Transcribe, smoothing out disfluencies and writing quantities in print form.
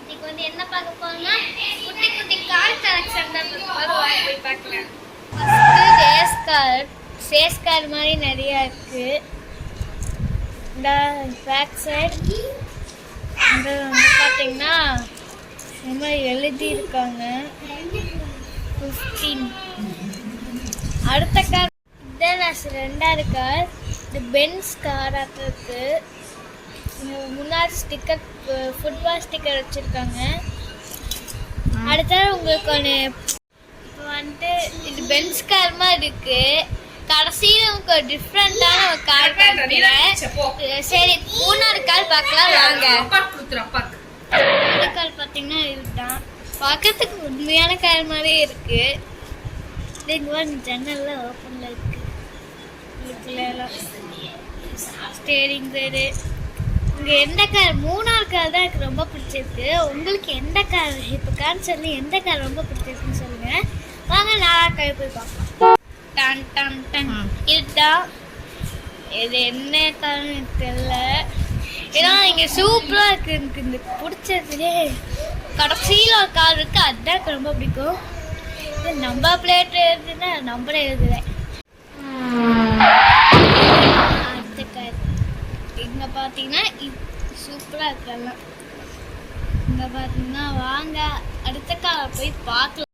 இன்னைக்கு வந்து என்ன பார்க்க போறோம்னா குட்டி குட்டி கார் கலெக்ஷன் தான் போய் பார்க்கலாம். ஃபேஸ் கார் மாதிரி நிறைய இருக்கு. இந்த பேக் சைடு இந்த வந்து பார்த்தீங்கன்னா இந்த மாதிரி எழுதியிருக்காங்க 15. அடுத்த கார் ரெண்டாவது கார் இந்த பென்ஸ் கார் இருக்கு. முன்னாடி ஸ்டிக்கர் ஃபுட்பால் ஸ்டிக்கர் வச்சுருக்காங்க. அடுத்தது உங்களுக்கு ஒன்று இப்போ வந்துட்டு இது பென்ஸ் கார் மாதிரி இருக்கு. கடைசியில் உங்களுக்கு ஒரு டிஃப்ரெண்டான ஒரு கார் காட்டுறேன். சரி மூணாவது கார் பார்க்கலாம் வாங்க. கார் பார்த்தீங்கன்னா இதுதான் பார்க்கறதுக்கு உண்மையான கார் மாதிரியே இருக்கு. ஜன்னல்ல ஓப்பன்ல இருக்கு. ஸ்டேரிங் சைடு இங்க எந்த கார் மூணாவது கார் தான் எனக்கு ரொம்ப பிடிச்சிருக்கு. உங்களுக்கு எந்த கார் இப்போ கார் சொல்லி எந்த கார் ரொம்ப பிடிச்சிருக்குன்னு சொல்லுங்க. வாங்க நான் கார் போய் பார்க்கலாம். டன் டன் டன் இதுதான். இது என்ன கார்னு எனக்கு தெரியல. ஏன்னா இங்கே சூப்பராக இருக்கு. எனக்கு இந்த பிடிச்சதுலே கடைசியில் ஒரு கார் இருக்கு. அதுதான் எனக்கு ரொம்ப பிடிக்கும். இது நம்பர் பிளேட் எழுதுன்னா நம்பரே எழுதுவேன். அடுத்த கார் இங்கே பார்த்தீங்கன்னா சூப்பராக இருக்கலாம். இங்கே பார்த்தீங்கன்னா வாங்க அடுத்த காரை போய் பார்க்கலாம்.